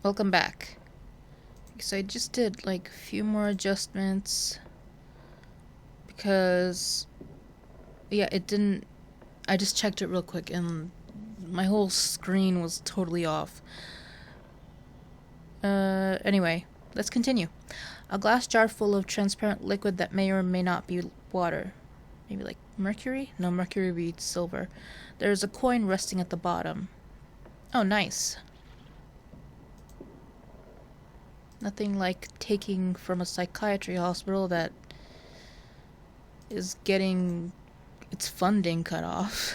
Welcome back. So I just did like a few more adjustments because it didn't. I just checked it real quick and my whole screen was totally off. Anyway, let's continue. A glass jar full of transparent liquid that may or may not be water. Maybe like mercury? No, mercury reads silver. There is a coin resting at the bottom. Oh, nice. Nothing like taking from a psychiatry hospital that is getting its funding cut off.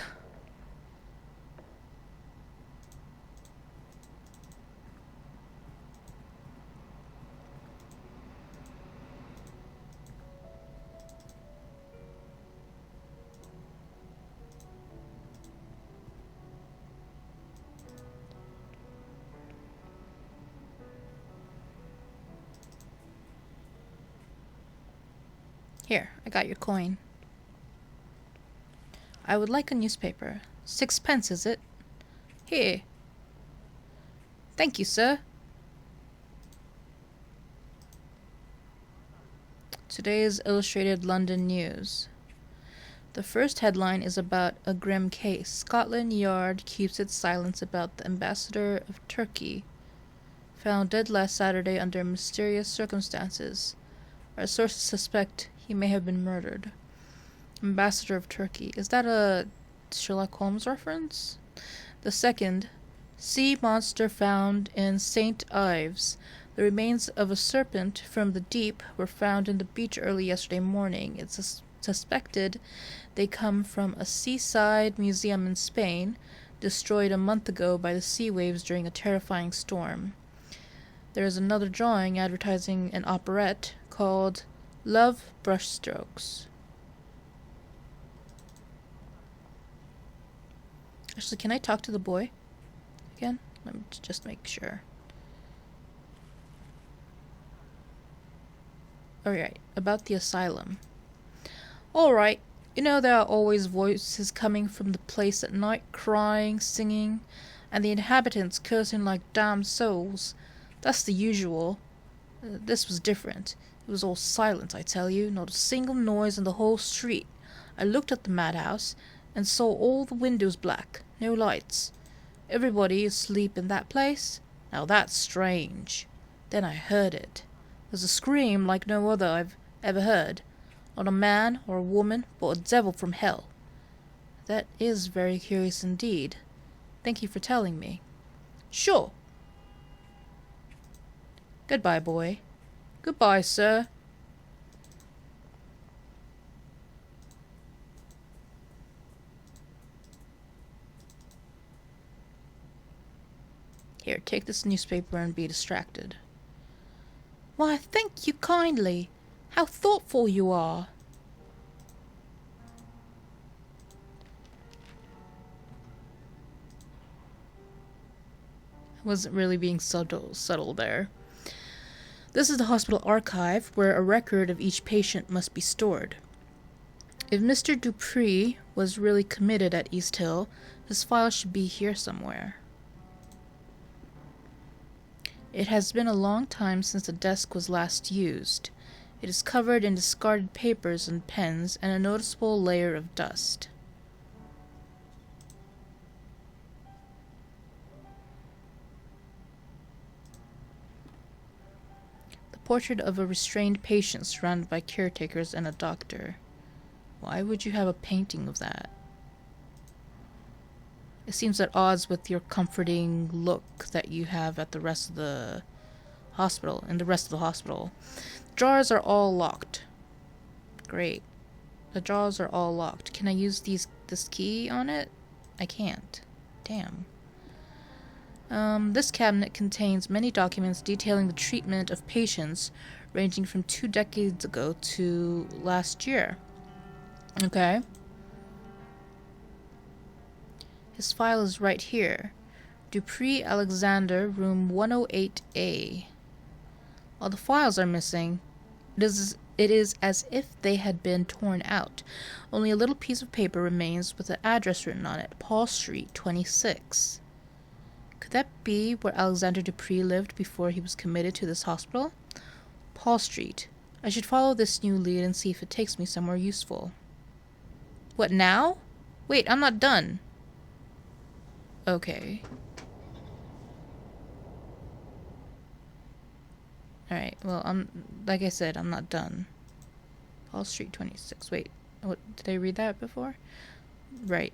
Here, I got your coin. I would like a newspaper. 6 pence, is it? Here. Thank you, sir. Today's Illustrated London News. The first headline is about a grim case. Scotland Yard keeps its silence about the ambassador of Turkey, found dead last Saturday under mysterious circumstances. Our sources suspect he may have been murdered. Ambassador of Turkey. Is that a Sherlock Holmes reference? The second, sea monster found in St. Ives. The remains of a serpent from the deep were found in the beach early yesterday morning. It's suspected they come from a seaside museum in Spain, destroyed a month ago by the sea waves during a terrifying storm. There is another drawing advertising an operette called Love Brushstrokes. Actually, can I talk to the boy again? Let me just make sure. Alright, about the asylum. Alright, you know there are always voices coming from the place at night, crying, singing, and the inhabitants cursing like damned souls. That's the usual. This was different. It was all silent, I tell you, not a single noise in the whole street. I looked at the madhouse and saw all the windows black, no lights. Everybody asleep in that place? Now that's strange. Then I heard it. There's a scream like no other I've ever heard. Not a man or a woman, but a devil from hell. That is very curious indeed. Thank you for telling me. Sure. Goodbye, boy. Goodbye, sir. Here, take this newspaper and be distracted. Why, thank you kindly. How thoughtful you are. I wasn't really being subtle there. This is the hospital archive, where a record of each patient must be stored. If Mr. Dupree was really committed at East Hill, his file should be here somewhere. It has been a long time since the desk was last used. It is covered in discarded papers and pens and a noticeable layer of dust. The portrait of a restrained patient surrounded by caretakers and a doctor. Why would you have a painting of that? It seems at odds with your comforting look that you have at the rest of the hospital. Drawers are all locked. Great. The drawers are all locked. Can I use this key on it? I can't. Damn. This cabinet contains many documents detailing the treatment of patients ranging from 2 decades ago to last year. Okay. His file is right here. Dupree Alexander, room 108A. All the files are missing. It is as if they had been torn out. Only a little piece of paper remains with the address written on it, Paul Street, 26. Could that be where Alexander Dupree lived before he was committed to this hospital? Paul Street. I should follow this new lead and see if it takes me somewhere useful. What now? Wait, I'm not done. Okay. Alright, well, like I said, I'm not done. Paul Street 26. Wait, what, did I read that before? Right.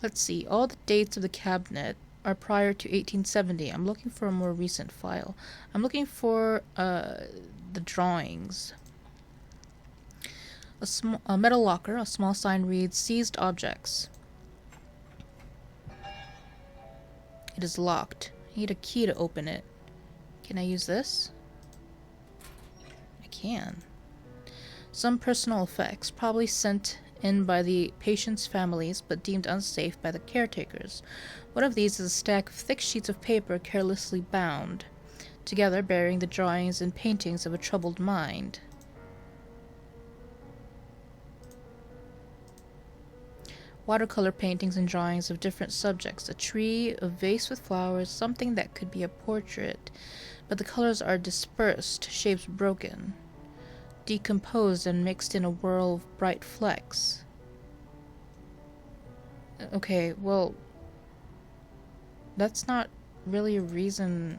Let's see. All the dates of the cabinet are prior to 1870. I'm looking for a more recent file. I'm looking for the drawings. A metal locker. A small sign reads, "Seized objects." It is locked. I need a key to open it. Can I use this? I can. Some personal effects, probably sent in by the patients' families, but deemed unsafe by the caretakers. One of these is a stack of thick sheets of paper carelessly bound, together bearing the drawings and paintings of a troubled mind. Watercolor paintings and drawings of different subjects. A tree, a vase with flowers, something that could be a portrait, but the colors are dispersed, shapes broken, decomposed and mixed in a whirl of bright flecks. Okay, well, that's not really a reason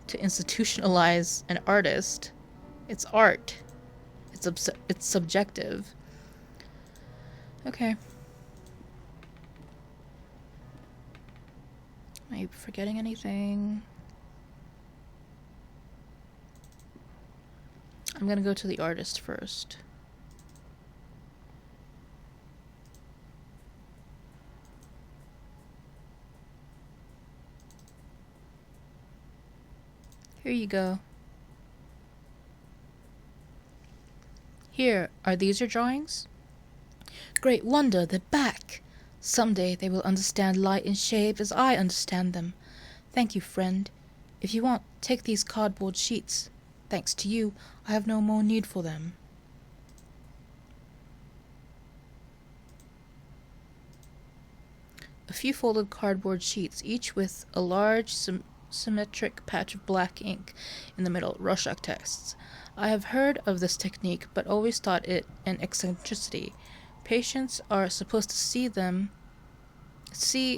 to institutionalize an artist. It's art. It's subjective. Okay. Am I forgetting anything? I'm gonna go to the artist first. Here you go. Here, are these your drawings? Great wonder, they're back! Someday they will understand light and shape as I understand them. Thank you, friend. If you want, take these cardboard sheets. Thanks to you, I have no more need for them. A few folded cardboard sheets, each with a large symmetric patch of black ink in the middle, Rorschach tests. I have heard of this technique, but always thought it an eccentricity. Patients are supposed to see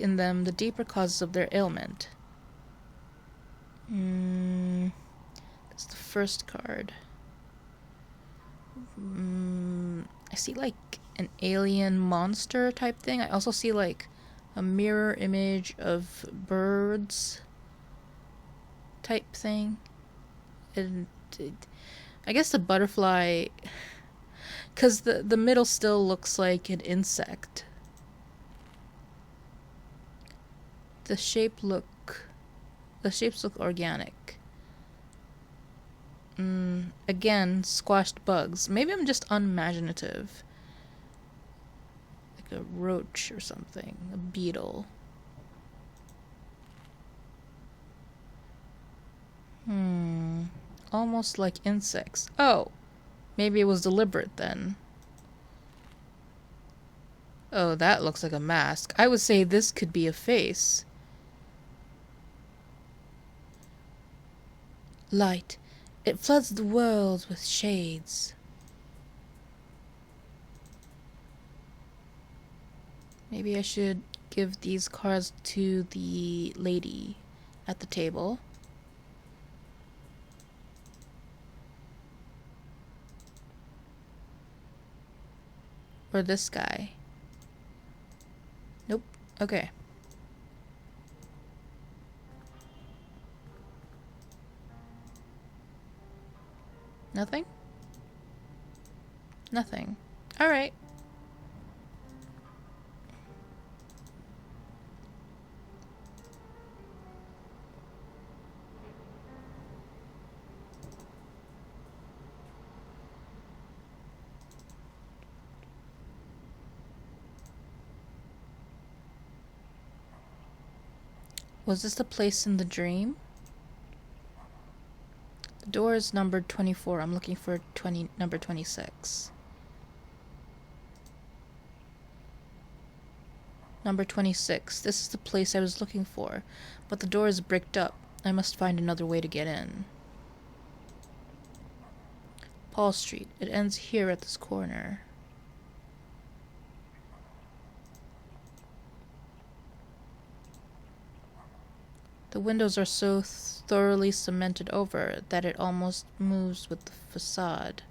in them the deeper causes of their ailment. That's the first card. I see like an alien monster type thing. I also see like a mirror image of birds type thing. And I guess the butterfly, because the middle still looks like an insect. The shapes look organic. Again, squashed bugs. Maybe I'm just unimaginative. Like a roach or something. A beetle. Almost like insects. Oh! Maybe it was deliberate then. Oh, that looks like a mask. I would say this could be a face. Light. It floods the world with shades. Maybe I should give these cards to the lady at the table. Or this guy. Nope. Okay. Nothing? Nothing. Alright. Was this the place in the dream? The door is numbered 24. I'm looking for number 26. Number 26. This is the place I was looking for, but the door is bricked up. I must find another way to get in. Paul Street. It ends here at this corner. The windows are so thoroughly cemented over that it almost moves with the facade.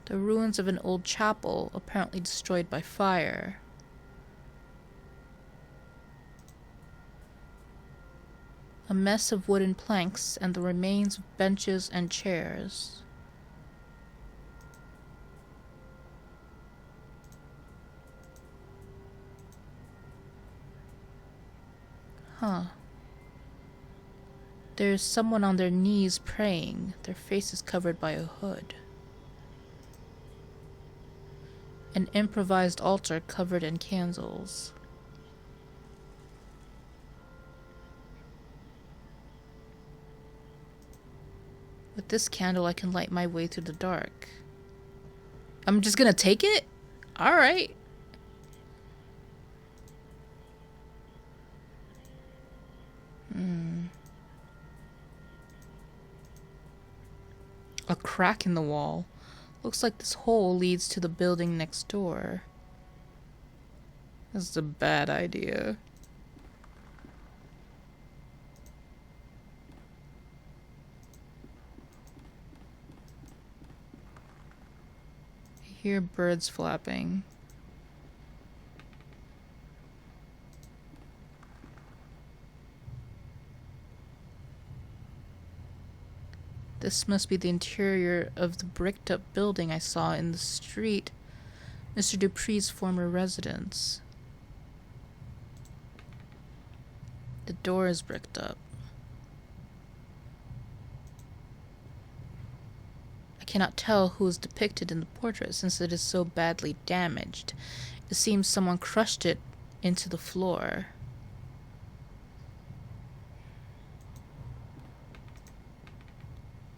The ruins of an old chapel, apparently destroyed by fire. A mess of wooden planks and the remains of benches and chairs. Huh. There's someone on their knees praying. Their face is covered by a hood. An improvised altar covered in candles. With this candle, I can light my way through the dark. I'm just gonna take it? Alright. A crack in the wall. Looks like this hole leads to the building next door. This is a bad idea. I hear birds flapping. This must be the interior of the bricked up building I saw in the street, Mr. Dupree's former residence. The door is bricked up. I cannot tell who is depicted in the portrait since it is so badly damaged. It seems someone crushed it into the floor.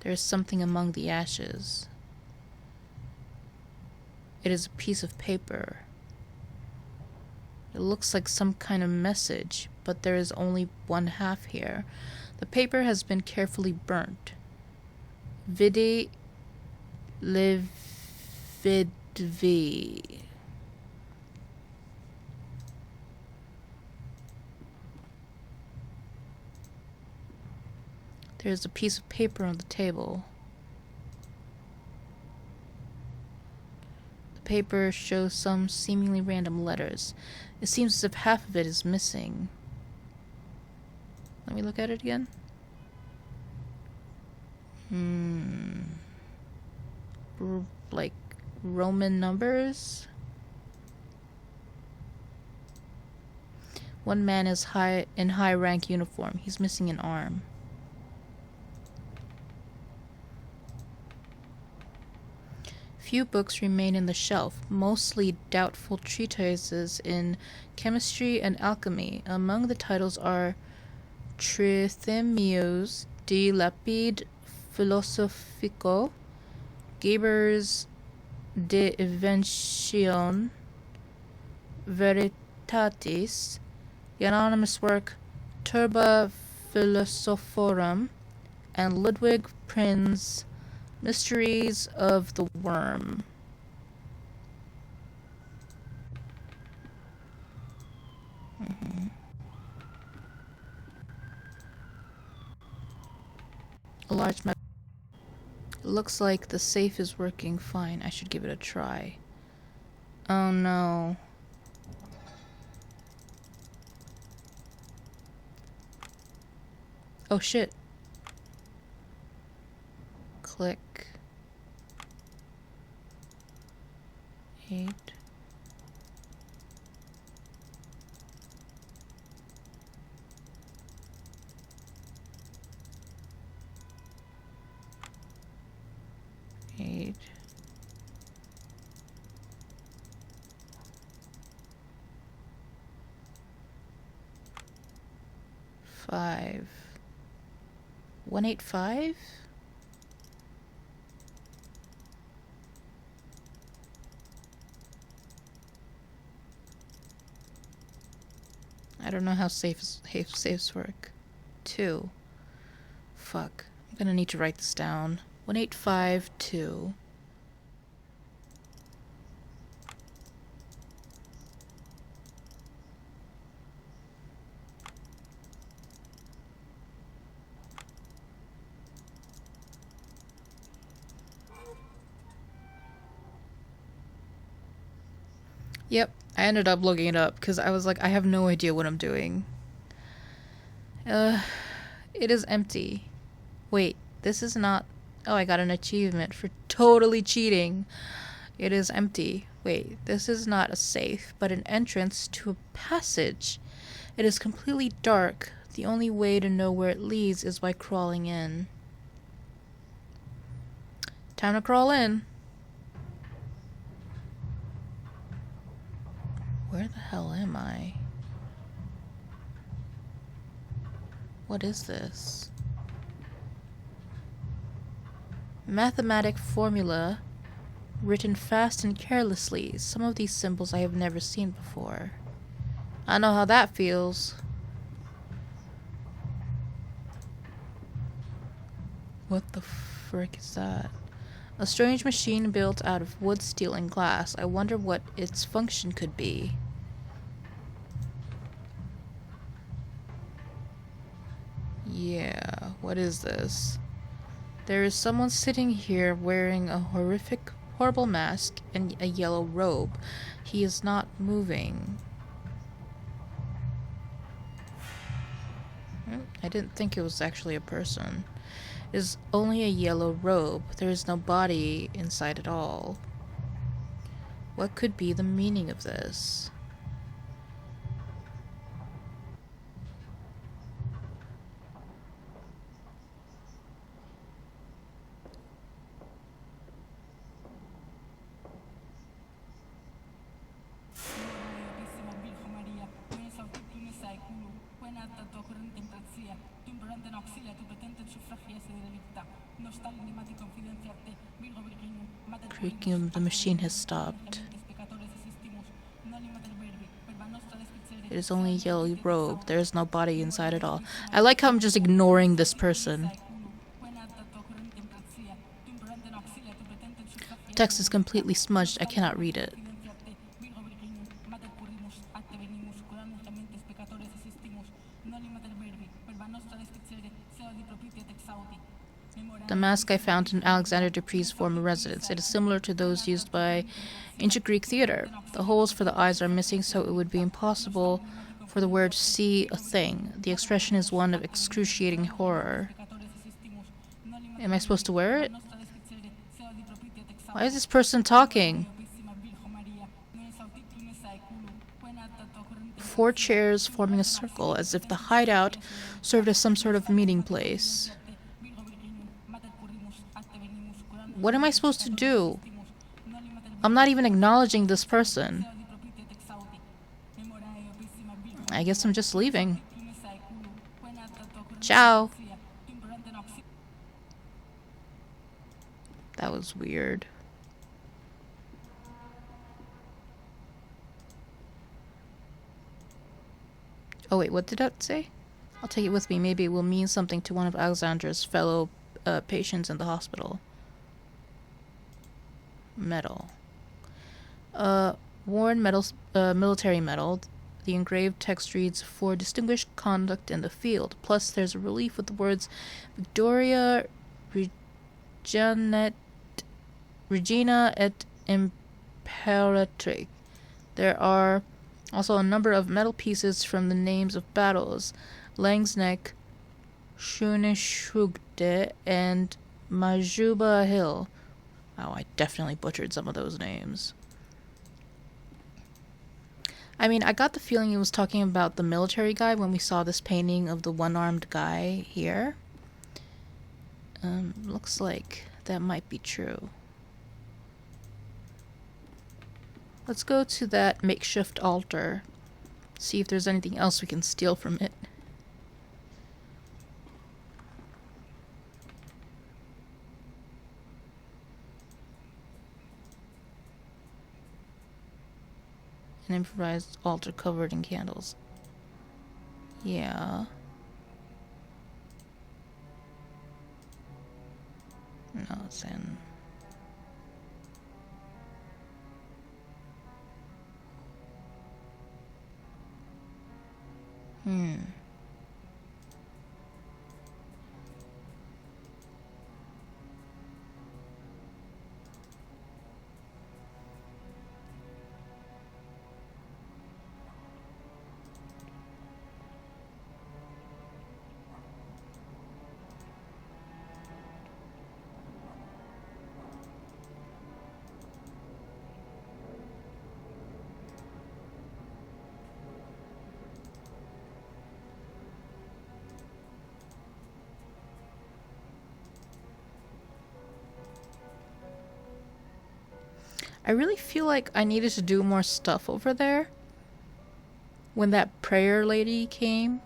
There is something among the ashes. It is a piece of paper. It looks like some kind of message, but there is only one half here. The paper has been carefully burnt. Vidi lividvi. There is a piece of paper on the table. The paper shows some seemingly random letters. It seems as if half of it is missing. Let me look at it again. Like Roman numbers? One man is in high rank uniform. He's missing an arm. Few books remain in the shelf, mostly doubtful treatises in chemistry and alchemy. Among the titles are Trithemius de Lapide Philosophico, Geber's De Inventione Veritatis, the anonymous work Turba Philosophorum, and Ludwig Prinz Mysteries of the Worm. A large map. It looks like the safe is working fine. I should give it a try. Oh no. Oh shit. Click. 8. Eight. 5. 185? I don't know how safes work. 2. Fuck. I'm gonna need to write this down. 1852. Yep, I ended up looking it up because I was like, I have no idea what I'm doing. It is empty. Wait, this is not... Oh, I got an achievement for totally cheating. It is empty. Wait, this is not a safe, but an entrance to a passage. It is completely dark. The only way to know where it leads is by crawling in. Time to crawl in. Where the hell am I? What is this? Mathematic formula written fast and carelessly. Some of these symbols I have never seen before. I know how that feels. What the frick is that? A strange machine built out of wood, steel, and glass. I wonder what its function could be. Yeah, what is this? There is someone sitting here wearing a horrible mask and a yellow robe. He is not moving. I didn't think it was actually a person. It is only a yellow robe. There is no body inside at all. What could be the meaning of this? Creaking, the machine has stopped. It is only a yellow robe. There is no body inside at all. I like how I'm just ignoring this person. The text is completely smudged. I cannot read it. The mask I found in Alexander Dupree's former residence. It is similar to those used by ancient Greek theater. The holes for the eyes are missing, so it would be impossible for the wearer to see a thing. The expression is one of excruciating horror. Am I supposed to wear it? Why is this person talking? 4 chairs forming a circle, as if the hideout served as some sort of meeting place. What am I supposed to do? I'm not even acknowledging this person. I guess I'm just leaving. Ciao. That was weird. Oh wait, what did that say? I'll take it with me. Maybe it will mean something to one of Alexandra's fellow patients in the hospital. Medal. Worn military medal. The engraved text reads, "For distinguished conduct in the field." Plus, there's a relief with the words, "Victoria Regina et Imperatrix." There are also a number of metal pieces from the names of battles: Langsneck, Schuneshugde, and Majuba Hill. Oh, I definitely butchered some of those names. I mean, I got the feeling he was talking about the military guy when we saw this painting of the one-armed guy here. Looks like that might be true. Let's go to that makeshift altar. See if there's anything else we can steal from it. an improvised altar covered in candles. Yeah. No, it's in. I really feel like I needed to do more stuff over there when that prayer lady came.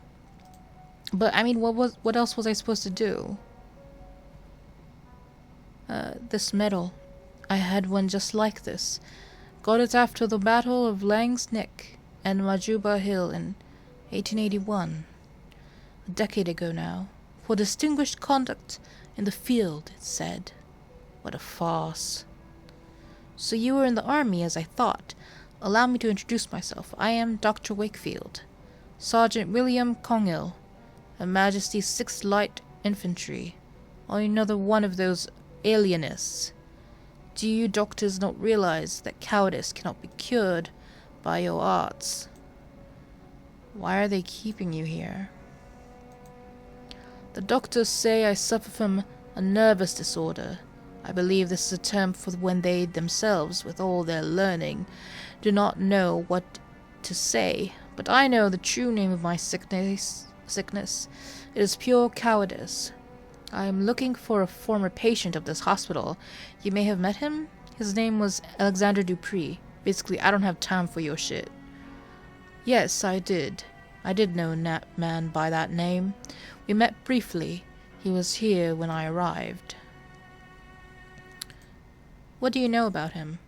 But I mean, what else was I supposed to do? This medal. I had one just like this. Got it after the Battle of Lang's Neck and Majuba Hill in 1881. A decade ago now. For distinguished conduct in the field, it said. What a farce. So you were in the army, as I thought. Allow me to introduce myself. I am Dr. Wakefield, Sergeant William Congill, Her Majesty's 6th Light Infantry. Only another one of those alienists. Do you doctors not realize that cowardice cannot be cured by your arts? Why are they keeping you here? The doctors say I suffer from a nervous disorder. I believe this is a term for when they themselves, with all their learning, do not know what to say. But I know the true name of my sickness. It is pure cowardice. I am looking for a former patient of this hospital. You may have met him? His name was Alexander Dupree. Basically, I don't have time for your shit. Yes, I did. I did know that man by that name. We met briefly. He was here when I arrived. What do you know about him?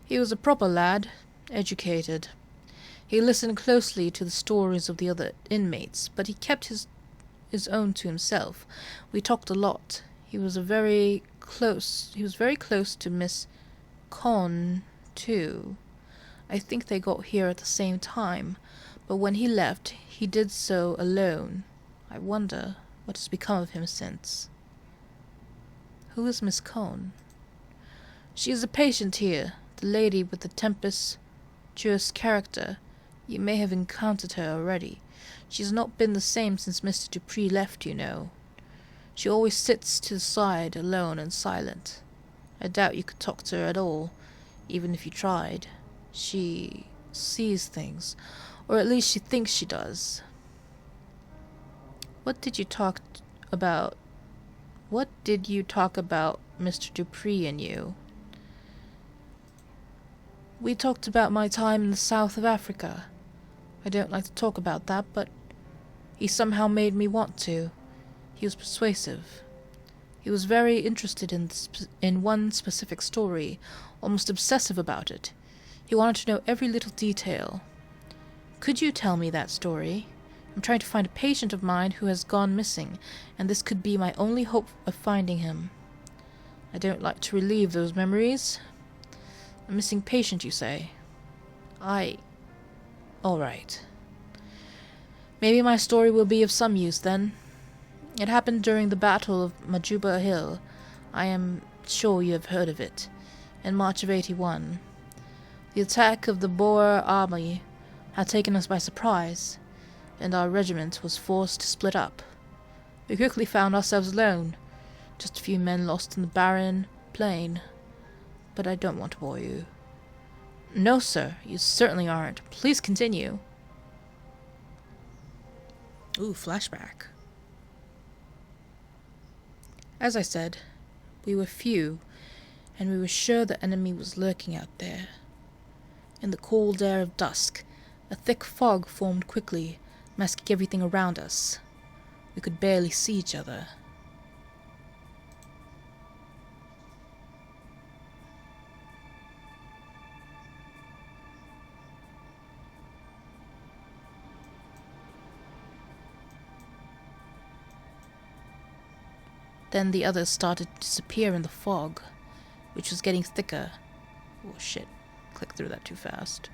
He was a proper lad, educated. He listened closely to the stories of the other inmates, but he kept his own to himself. We talked a lot. He was very close to Miss Conn, too. I think they got here at the same time, but when he left, he did so alone. I wonder what has become of him since. Who is Miss Conn? She is a patient here, the lady with the tempestuous character. You may have encountered her already. She has not been the same since Mr. Dupree left, you know. She always sits to the side, alone and silent. I doubt you could talk to her at all, even if you tried. She sees things, or at least she thinks she does. What did you talk about, Mr. Dupree and you? We talked about my time in the south of Africa. I don't like to talk about that, but he somehow made me want to. He was persuasive. He was very interested in one specific story, almost obsessive about it. He wanted to know every little detail. Could you tell me that story? I'm trying to find a patient of mine who has gone missing, and this could be my only hope of finding him. I don't like to relive those memories. A missing patient, you say? All right. Maybe my story will be of some use, then. It happened during the Battle of Majuba Hill. I am sure you have heard of it. In March of 81. The attack of the Boer army had taken us by surprise, and our regiment was forced to split up. We quickly found ourselves alone, just a few men lost in the barren plain. But I don't want to bore you. No, sir, you certainly aren't. Please continue. Ooh, flashback. As I said, we were few, and we were sure the enemy was lurking out there. In the cold air of dusk, a thick fog formed quickly, masking everything around us. We could barely see each other. Then the others started to disappear in the fog, which was getting thicker. Oh shit, clicked through that too fast.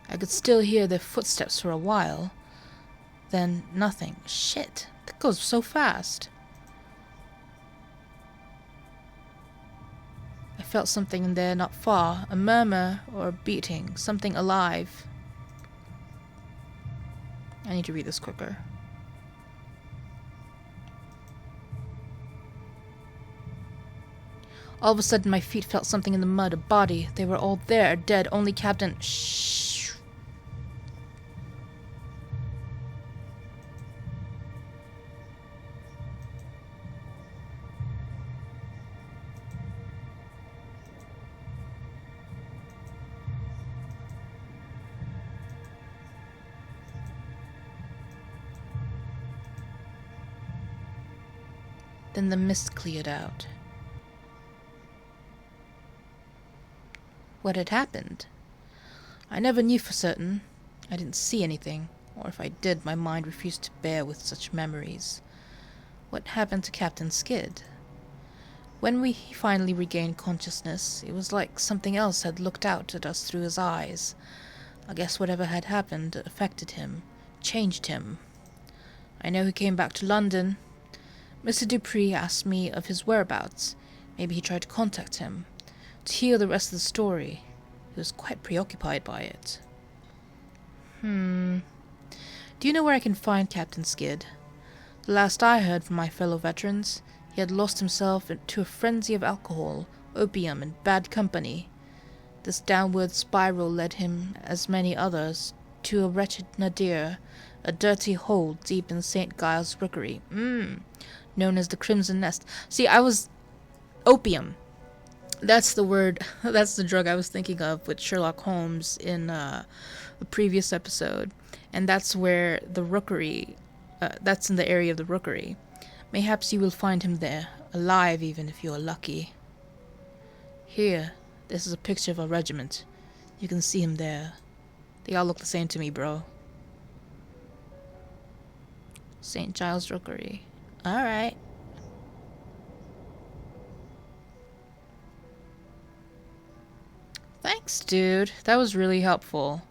I could still hear their footsteps for a while. Then nothing. Shit, that goes so fast. I felt something in there not far, a murmur or a beating, something alive. I need to read this quicker. All of a sudden my feet felt something in the mud, a body. They were all there, dead, only Captain... Shh. Then the mist cleared out. What had happened? I never knew for certain. I didn't see anything, or if I did, my mind refused to bear with such memories. What happened to Captain Skid? When we finally regained consciousness, it was like something else had looked out at us through his eyes. I guess whatever had happened affected him, changed him. I know he came back to London. Mr. Dupree asked me of his whereabouts. Maybe he tried to contact him. To hear the rest of the story, he was quite preoccupied by it. Do you know where I can find Captain Skid? The last I heard from my fellow veterans, he had lost himself to a frenzy of alcohol, opium, and bad company. This downward spiral led him, as many others, to a wretched nadir, a dirty hole deep in St. Giles' Rookery, known as the Crimson Nest. See, opium. That's the word, that's the drug I was thinking of with Sherlock Holmes in the previous episode. And that's where the Rookery, that's in the area of the Rookery. Mayhaps you will find him there, alive even if you are lucky. Here, this is a picture of a regiment. You can see him there. They all look the same to me, bro. St. Giles' Rookery. Alright. Thanks, dude. That was really helpful.